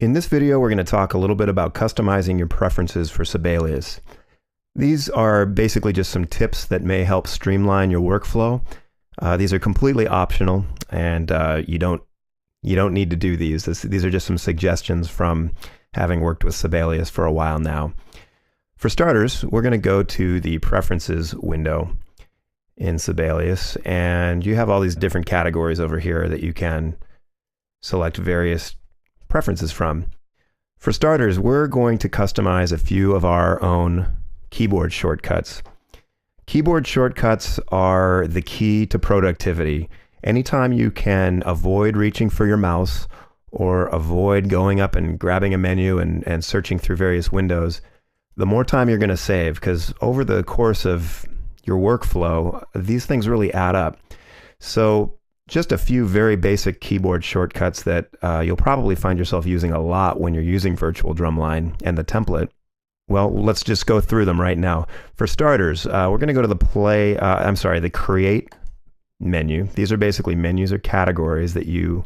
In this video, we're going to talk a little bit about customizing your preferences for Sibelius. These are basically just some tips that may help streamline your workflow. These are completely optional, and you don't need to do these. These are just some suggestions from having worked with Sibelius for a while now. For starters, we're going to go to the Preferences window in Sibelius, and you have all these different categories over here that you can select various preferences from. For starters, we're going to customize a few of our own keyboard shortcuts. Keyboard shortcuts are the key to productivity. Anytime you can avoid reaching for your mouse or avoid going up and grabbing a menu and searching through various windows, the more time you're going to save, because over the course of your workflow, these things really add up. So just a few very basic keyboard shortcuts that you'll probably find yourself using a lot when you're using Virtual Drumline and the template. Well, let's just go through them right now. For starters, we're going to go to the Create menu. These are basically menus or categories that you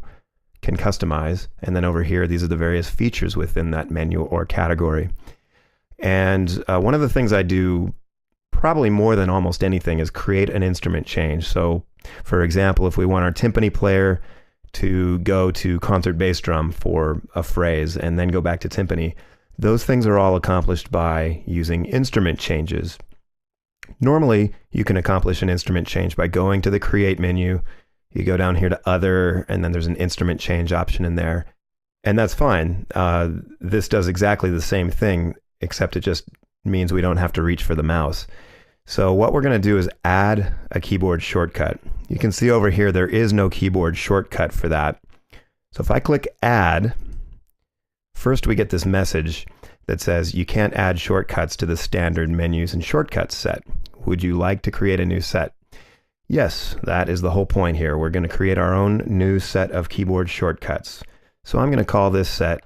can customize. And then over here, these are the various features within that menu or category. And one of the things I do probably more than almost anything is create an instrument change. So for example, if we want our timpani player to go to concert bass drum for a phrase and then go back to timpani, those things are all accomplished by using instrument changes. Normally, you can accomplish an instrument change by going to the Create menu. You go down here to Other, and then there's an instrument change option in there. And that's fine. This does exactly the same thing, except it just means we don't have to reach for the mouse. So what we're going to do is add a keyboard shortcut. You can see over here there is no keyboard shortcut for that. So if I click Add, first we get this message that says you can't add shortcuts to the standard menus and shortcuts set. Would you like to create a new set? Yes, that is the whole point here. We're going to create our own new set of keyboard shortcuts. So I'm going to call this set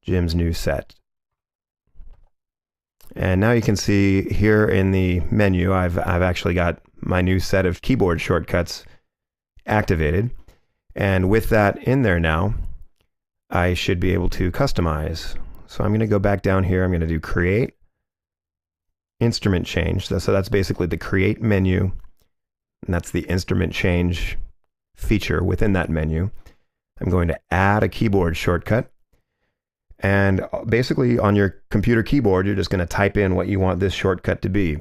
Jim's New Set. And now you can see here in the menu, I've actually got my new set of keyboard shortcuts activated. And with that in there now, I should be able to customize. So I'm going to go back down here. I'm going to do Create, Instrument Change. So that's basically the Create menu, and that's the Instrument Change feature within that menu. I'm going to add a keyboard shortcut. And basically on your computer keyboard, you're just going to type in what you want this shortcut to be.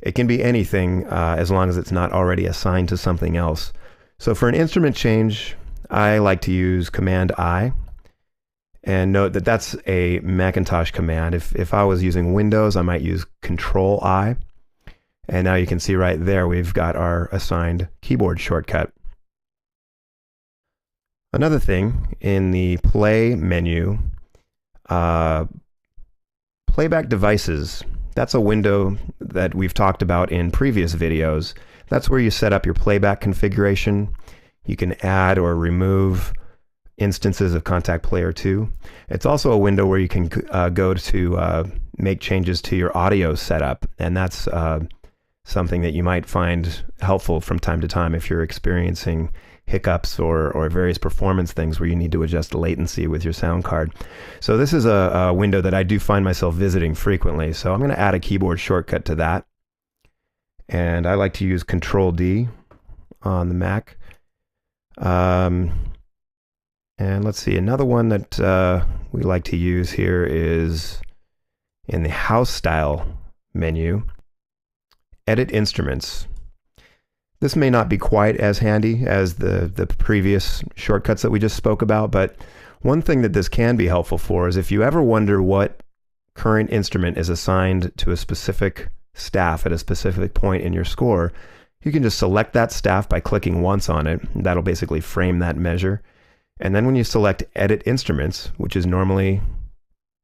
It can be anything as long as it's not already assigned to something else. So for an instrument change, I like to use Command I. And note that that's a Macintosh command. If I was using Windows, I might use Control I. And now you can see right there, we've got our assigned keyboard shortcut. Another thing in the Play menu, Playback Devices, that's a window that we've talked about in previous videos. That's where you set up your playback configuration. You can add or remove instances of Contact Player 2. It's also a window where you can go to make changes to your audio setup, and that's something that you might find helpful from time to time if you're experiencing hiccups or various performance things where you need to adjust latency with your sound card. So this is a window that I do find myself visiting frequently, so I'm going to add a keyboard shortcut to that. And I like to use Control D on the Mac. And let's see, another one that we like to use here is in the House Style menu, Edit Instruments. This may not be quite as handy as the previous shortcuts that we just spoke about, but one thing that this can be helpful for is if you ever wonder what current instrument is assigned to a specific staff at a specific point in your score, you can just select that staff by clicking once on it. That'll basically frame that measure. And then when you select Edit Instruments, which is normally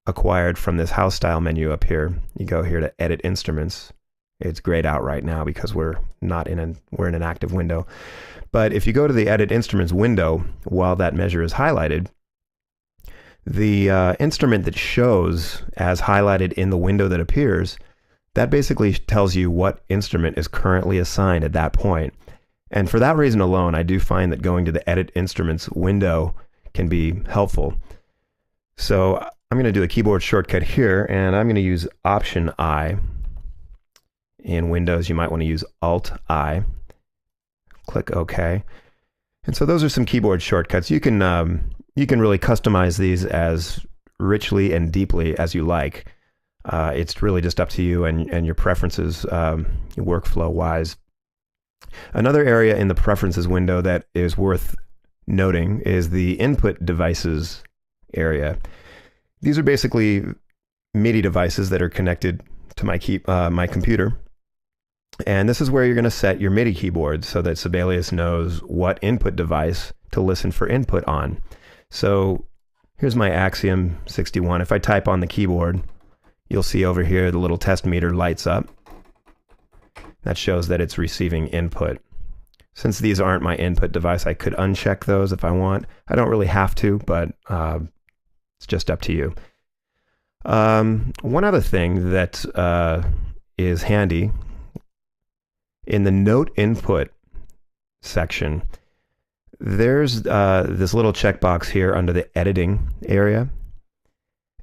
acquired from this House Style menu up here, you go here to Edit Instruments. It's grayed out right now because we're in an active window. But if you go to the Edit Instruments window while that measure is highlighted, the instrument that shows as highlighted in the window that appears, that basically tells you what instrument is currently assigned at that point. And for that reason alone, I do find that going to the Edit Instruments window can be helpful. So I'm going to do a keyboard shortcut here, and I'm going to use Option I. In Windows, you might want to use Alt I. Click OK. And so those are some keyboard shortcuts. You can really customize these as richly and deeply as you like. It's really just up to you and your preferences, workflow wise. Another area in the preferences window that is worth noting is the input devices area. These are basically MIDI devices that are connected to my computer. And this is where you're going to set your MIDI keyboard so that Sibelius knows what input device to listen for input on. So here's my Axiom 61. If I type on the keyboard, you'll see over here the little test meter lights up. That shows that it's receiving input. Since these aren't my input device, I could uncheck those if I want. I don't really have to, but it's just up to you. One other thing that is handy, in the note input section, there's this little checkbox here under the editing area.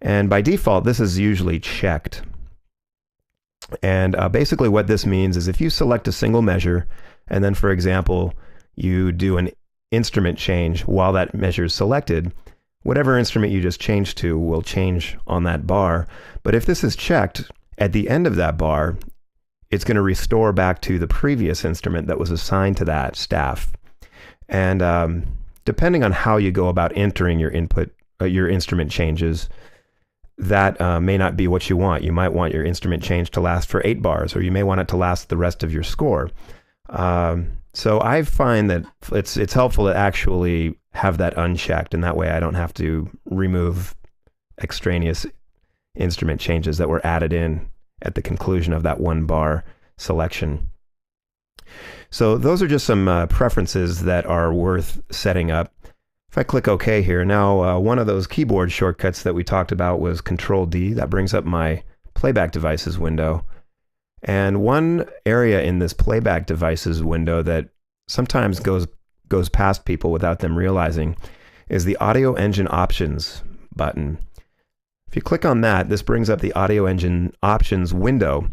And by default, this is usually checked. And basically what this means is if you select a single measure, and then, for example, you do an instrument change while that measure is selected, whatever instrument you just changed to will change on that bar. But if this is checked, at the end of that bar, it's going to restore back to the previous instrument that was assigned to that staff. And depending on how you go about entering your input, your instrument changes, that may not be what you want. You might want your instrument change to last for 8 bars, or you may want it to last the rest of your score. So I find that it's helpful to actually have that unchecked, and that way I don't have to remove extraneous instrument changes that were added in at the conclusion of that 1 bar selection. So those are just some preferences that are worth setting up. If I click OK here, now one of those keyboard shortcuts that we talked about was Control D. That brings up my playback devices window. And one area in this playback devices window that sometimes goes past people without them realizing is the Audio Engine Options button. If you click on that, this brings up the Audio Engine Options window.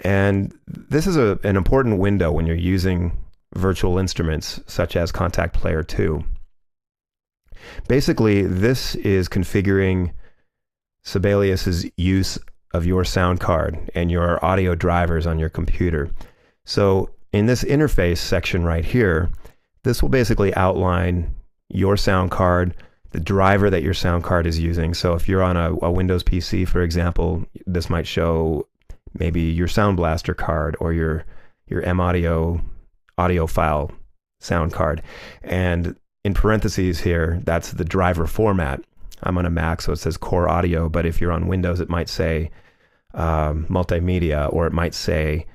And this is an important window when you're using virtual instruments such as Contact Player 2. Basically, this is configuring Sibelius's use of your sound card and your audio drivers on your computer. So in this interface section right here, this will basically outline your sound card, the driver that your sound card is using. So if you're on a Windows PC, for example, this might show maybe your Sound Blaster card or your M-Audio audio file sound card. And in parentheses here, that's the driver format. I'm on a Mac, so it says Core Audio, but if you're on Windows, it might say Multimedia, or it might say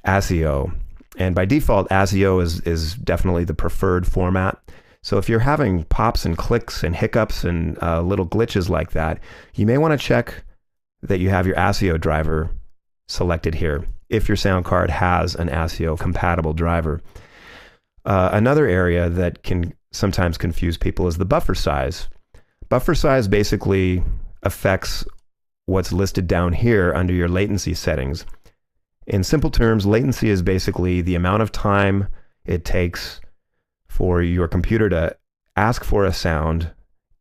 ASIO. And by default, ASIO is definitely the preferred format. So if you're having pops and clicks and hiccups and little glitches like that, you may want to check that you have your ASIO driver selected here, if your sound card has an ASIO compatible driver. Another area that can sometimes confuse people is the buffer size. Buffer size basically affects what's listed down here under your latency settings. In simple terms, latency is basically the amount of time it takes for your computer to ask for a sound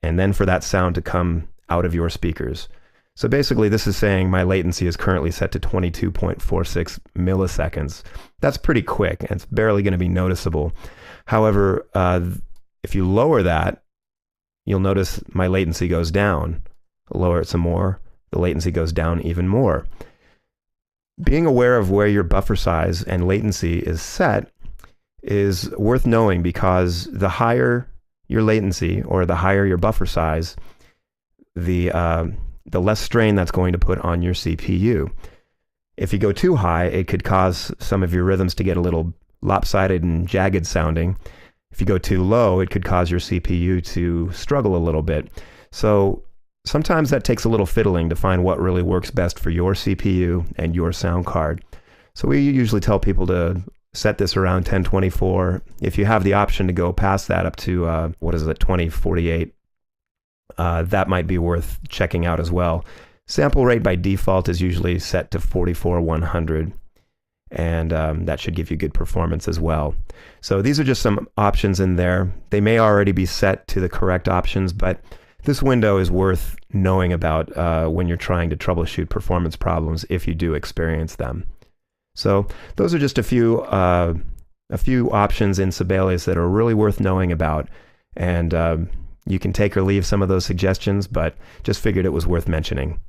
and then for that sound to come out of your speakers. So basically this is saying my latency is currently set to 22.46 milliseconds. That's pretty quick, and it's barely going to be noticeable. However, if you lower that, you'll notice my latency goes down. Lower it some more, the latency goes down even more. Being aware of where your buffer size and latency is set is worth knowing, because the higher your latency or the higher your buffer size, the less strain that's going to put on your CPU. If you go too high, it could cause some of your rhythms to get a little lopsided and jagged sounding. If you go too low, it could cause your CPU to struggle a little bit. So sometimes that takes a little fiddling to find what really works best for your CPU and your sound card. So we usually tell people to set this around 1024. If you have the option to go past that up to, 2048 that might be worth checking out as well. Sample rate by default is usually set to 44/100, and that should give you good performance as well. So these are just some options in there. They may already be set to the correct options, but this window is worth knowing about when you're trying to troubleshoot performance problems if you do experience them. So those are just a few options in Sibelius that are really worth knowing about, and you can take or leave some of those suggestions, but just figured it was worth mentioning.